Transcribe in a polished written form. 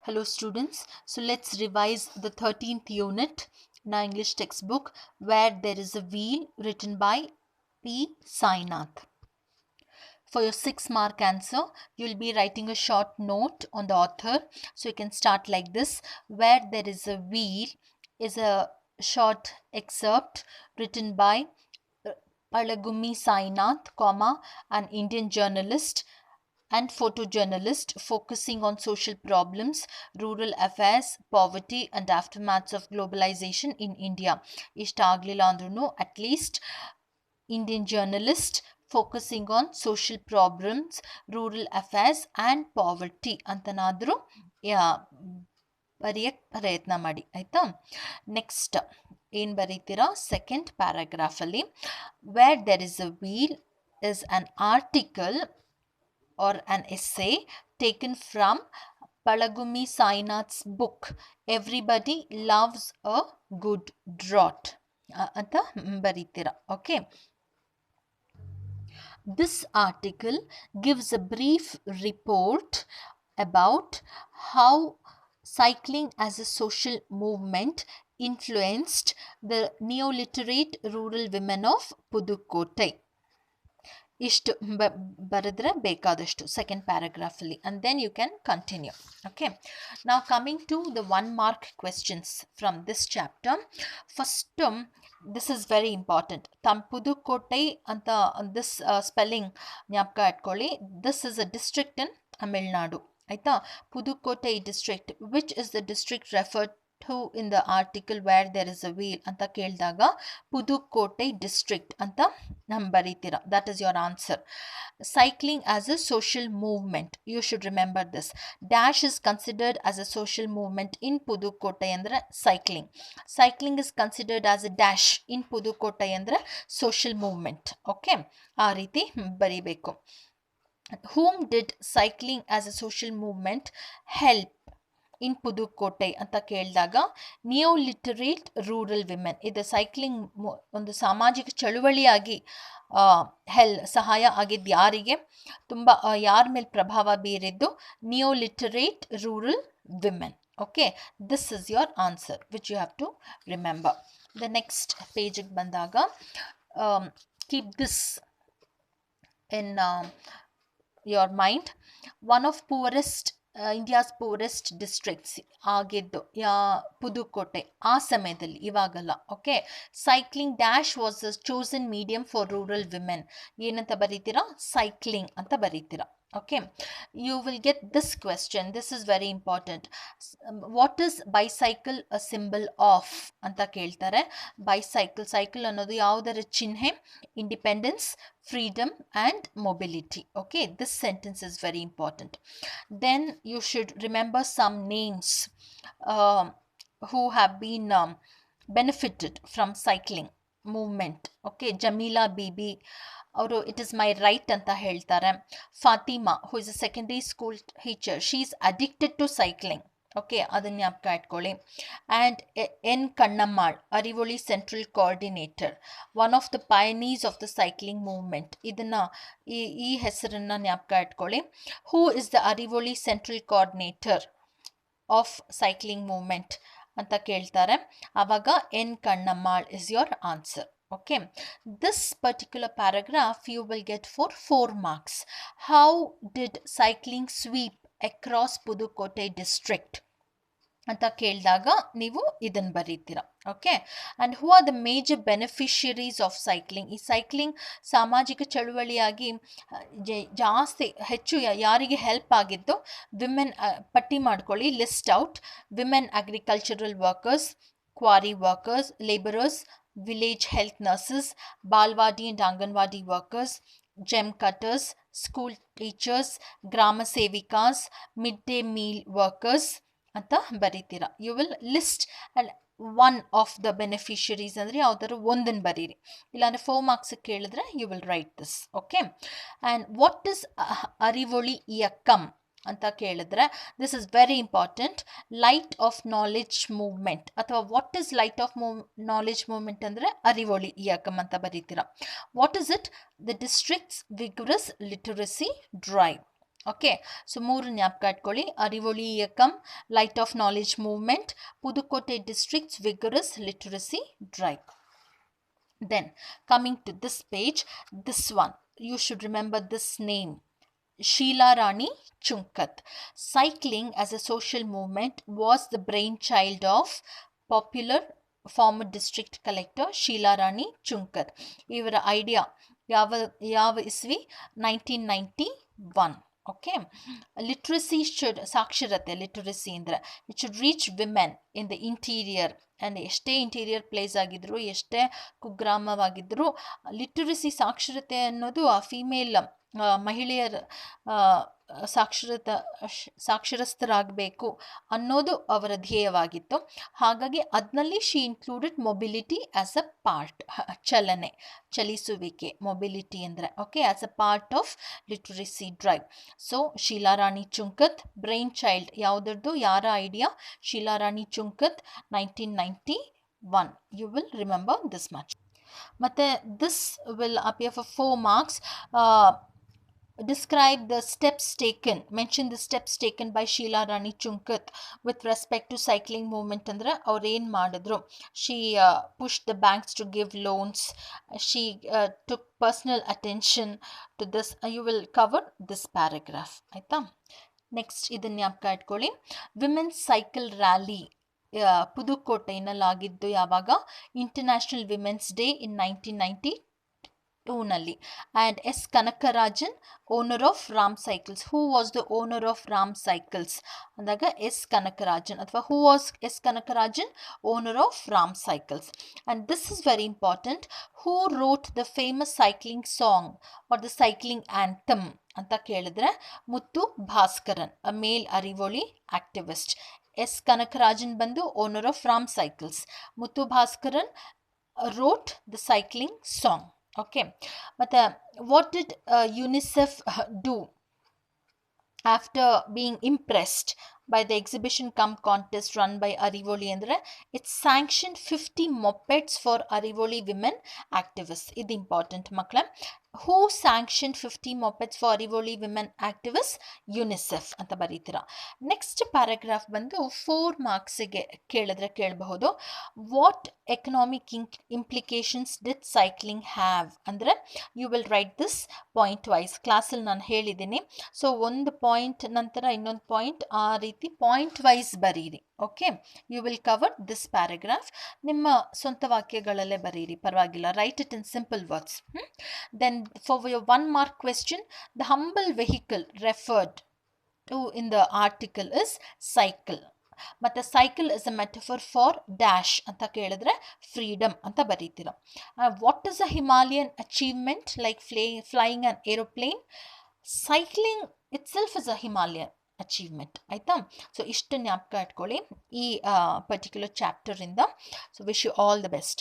Hello students, so let's revise the 13th unit in our English textbook Where There Is a Wheel, written by P. Sainath. For your 6-mark answer, you will be writing a short note on the author. So you can start like this. Where There Is a Wheel is a short excerpt written by Palagumi Sainath, an Indian journalist and photojournalist focusing on social problems, rural affairs, poverty, and aftermaths of globalization in India. ಇಷ್ಟ ಆಗಲಿಲ್ಲ ಅಂದ್ರೂ at least Indian journalist focusing on social problems, rural affairs, and poverty ಅಂತನಾದರೂ ಬರೆಯಕ್ಕೆ ಪ್ರಯತ್ನ ಮಾಡಿ ಆಯಿತಾ. Next ಏನು ಬರೀತೀರಾ second ಪ್ಯಾರಾಗ್ರಾಫಲ್ಲಿ where there is a wheel is an article or an essay taken from Palagumi Sainath's book Everybody Loves a Good Drought ಅಂತ ಬರೀತೀರಾ. Okay. This article gives a brief report about how cycling as a social movement influenced the neoliterate rural women of Pudukkottai. ಇಷ್ಟು ಬರೆದ್ರೆ ಬೇಕಾದಷ್ಟು second ಪ್ಯಾರಾಗ್ರಾಫಲ್ಲಿ and then you can continue. Okay, now coming to the 1-mark questions from this chapter. First, this is very important. Pudukkottai ಅಂತ this spelling ಜ್ಞಾಪಕ ಇಟ್ಕೊಳ್ಳಿ. This is a district in Tamil Nadu. ಆಯ್ತಾ, Pudukkottai district. Which is the district referred to in the article where there is a wheel ಅಂತ ಕೇಳಿದಾಗ Pudukkottai district ಅಂತ ಬರೀತೀರಾ. That is your answer. Cycling as a social movement. You should remember this. Dash is considered as a social movement in Pudukkottai ಅಂದ್ರೆ cycling. Cycling is considered as a dash in Pudukkottai ಅಂದ್ರೆ social movement. Okay, ಆ ರೀತಿ ಬರೀಬೇಕು. Whom did cycling as a social movement help in Pudukkottai ಅಂತ ಕೇಳಿದಾಗ ನಿಯೋಲಿಟರೇಟ್ rural women. ಇದು cycling ಒಂದು ಸಾಮಾಜಿಕ ಚಳುವಳಿಯಾಗಿ ಸಹಾಯ ಆಗಿದ್ದು ಯಾರಿಗೆ, ತುಂಬ ಯಾರ ಮೇಲೆ ಪ್ರಭಾವ ಬೀರಿದ್ದು, neoliterate rural women. Okay, this is your answer which you have to remember. The next ಪೇಜಿಗೆ ಬಂದಾಗ keep this in your mind. One of poorest India's poorest districts ಆಗಿದ್ದು ಪುದುಕೋಟೆ ಆ ಸಮಯದಲ್ಲಿ, ಇವಾಗಲ್ಲ. Okay, cycling dash was a chosen medium for rural women. ಏನಂತ ಬರೀತೀರಾ, cycling ಅಂತ ಬರೀತೀರಾ. Okay, you will get this question. This is very important. What is bicycle a symbol of ಅಂತ ಕೇಳ್ತಾರೆ. Bicycle, cycle ಅನ್ನೋದು ಯಾವುದರ ಚಿಹ್ನೆ? Independence, freedom and mobility. Okay, this sentence is very important. Then you should remember some names who have been benefited from cycling movement. Okay, Jamila Bibi, ಅವರು it is my right ಅಂತ ಹೇಳ್ತಾರೆ. Fatima, who is a secondary school teacher, she is addicted to cycling. Okay, ಅದನ್ನ ಜ್ಞಾಪಕ ಇಟ್ಕೊಳ್ಳಿ. And N Kannammal, Arivoli central coordinator, one of the pioneers of the cycling movement. ಇದನ್ನು ಈ ಹೆಸರನ್ನು ಜ್ಞಾಪಕ ಇಟ್ಕೊಳ್ಳಿ. Who is the Arivoli central coordinator of cycling movement ಅಂತ ಕೇಳ್ತಾರೆ. ಆವಾಗ N Kannammal is your answer. Okay, this particular paragraph you will get for 4 marks. How did cycling sweep across Pudukkottai district ಅಂತ ಕೇಳಿದಾಗ ನೀವು ಇದನ್ನು ಬರೀತೀರಾ. Okay, and who are the major beneficiaries of cycling. ಈ cycling ಸಾಮಾಜಿಕ ಚಳುವಳಿಯಾಗಿ ಜಾಸ್ತಿ ಹೆಚ್ಚು ಯಾರಿಗೆ ಹೆಲ್ಪ್ ಆಗಿದ್ದು? ವಿಮೆನ್, ಪಟ್ಟಿ ಮಾಡ್ಕೊಳ್ಳಿ, list out. Women agricultural workers, quarry workers, labourers, village health nurses, Balwadi and Anganwadi workers, gem cutters, school teachers, Grama Sevikas, midday meal workers ಅಂತ ಬರೀತೀರಾ. You will list and one of the beneficiaries ಅಂದರೆ ಯಾವ್ದಾದ್ರು ಒಂದನ್ನು ಬರೀರಿ. ಇಲ್ಲಾಂದರೆ 4 marks ಕೇಳಿದ್ರೆ you will write this. Okay, and what is Arivoli Iyakkam ಅಂತ ಕೇಳಿದ್ರೆ this is very important. Light of knowledge movement ಅಥವಾ what is light of knowledge movement ಅಂದರೆ ಅರಿವೊಳಿ ಇಯಕಂ ಅಂತ ಬರೀತೀರಾ. What is it? The districts vigorous literacy drive. Okay, so 3 ಜ್ಞಾಪಕ ಇಟ್ಕೊಳ್ಳಿ. Arivoli Iyakkam, light of knowledge movement, Pudukkottai districts vigorous literacy drive. Then coming to this page, this one, you should remember this name, Sheela Rani Chunkat. Cycling as a social movement was the brainchild of popular former district collector Sheela Rani Chunkat. ಇವರ idea ಯಾವ ಇಸ್ವಿ? 1991. Okay, literacy should, ಸಾಕ್ಷರತೆ, literacy ಅಂದರೆ it should reach women in the interior. And ಎಷ್ಟೇ interior place ಆಗಿದ್ದರೂ, ಎಷ್ಟೇ ಕುಗ್ರಾಮವಾಗಿದ್ದರೂ, literacy ಸಾಕ್ಷರತೆ ಅನ್ನೋದು ಆ ಫೀಮೇಲ್ ಮಹಿಳೆಯರ ಸಾಕ್ಷರಸ್ಥರಾಗಬೇಕು ಅನ್ನೋದು ಅವರ ಧ್ಯೇಯವಾಗಿತ್ತು. ಹಾಗಾಗಿ ಅದರಲ್ಲಿ she included mobility as a part, ಚಲನೆ, ಚಲಿಸುವಿಕೆ, ಮೊಬಿಲಿಟಿ ಅಂದರೆ. Okay, as a part of literacy drive. So Sheela Rani Chunkath brainchild ಯಾವುದರದ್ದು, ಯಾರ idea? Sheela Rani Chunkath, 1991. You will remember this much. ಮತ್ತು this will appear for 4 marks. Describe the steps taken, mention the steps taken by Sheela Rani Chunkat with respect to cycling movement. Andre ಅವ್ರು ಏನು ಮಾಡಿದ್ರು? She pushed the banks to give loans. She took personal attention to this. You will cover this paragraph. ಆಯ್ತಾ? Next ಇದನ್ನ ಜ್ಞಾಪಕ ಇಟ್ಕೊಳ್ಳಿ. Women's cycle rally ಪುದುಕೋಟೆಯಲ್ಲಾಗಿದ್ದು ಯಾವಾಗ? International women's day in 1992 ನಲ್ಲಿ. And S Kanakarajan, owner of Ram Cycles. Who was the owner of Ram Cycles ಅಂದಾಗ S Kanakarajan, ಅಥವಾ who was S Kanakarajan owner of Ram Cycles. And this is very important. Who wrote the famous cycling song or the cycling anthem ಅಂತ ಕೇಳಿದ್ರೆ Muthu Bhaskaran, a male Arivoli activist. S Kanakarajan ಬಂದು owner of Ram Cycles. Muthu Bhaskaran wrote the cycling song. Okay, ಮತ್ತು what did UNICEF do after being impressed by the exhibition cum contest run by Arivoli andre? It sanctioned 50 mopeds for Arivoli women activists. ಇದು important ಮಕ್ಕಳ. Who sanction 50 mopeds for Arivoli women activists? UNICEF ಅಂತ ಬರೀತೀರಾ. Next paragraph ಬಂದು 4 marksಗೆ ಕೇಳಿದ್ರೆ ಕೇಳಬಹುದು. What economic implications did cycling have ಅಂದರೆ you will write this point wise. ಕ್ಲಾಸಲ್ಲಿ ನಾನು ಹೇಳಿದ್ದೀನಿ. ಸೊ ಒಂದು ಪಾಯಿಂಟ್ ನಂತರ ಇನ್ನೊಂದು ಪಾಯಿಂಟ್, ಆ ರೀತಿ ಪಾಯಿಂಟ್ ವೈಸ್ ಬರೀರಿ. Okay, you will cover this paragraph. ನಿಮ್ಮ ಸ್ವಂತ ವಾಕ್ಯಗಳಲ್ಲೇ ಬರೀರಿ, ಪರವಾಗಿಲ್ಲ. Write it in simple words. Then for your 1 mark question, the humble vehicle referred to in the article is cycle. ಮತ್ತು cycle is a metaphor for dash ಅಂತ ಕೇಳಿದ್ರೆ freedom ಅಂತ ಬರೀತೀರ. What is a Himalayan achievement like flying an aeroplane? Cycling itself is a Himalayan achievement. ಆಯಿತಾ? So ಇಷ್ಟು ಜ್ಞಾಪಕ ಇಟ್ಕೊಳ್ಳಿ ಈ ಪರ್ಟಿಕ್ಯುಲರ್ ಚಾಪ್ಟರಿಂದ. So wish you all the best.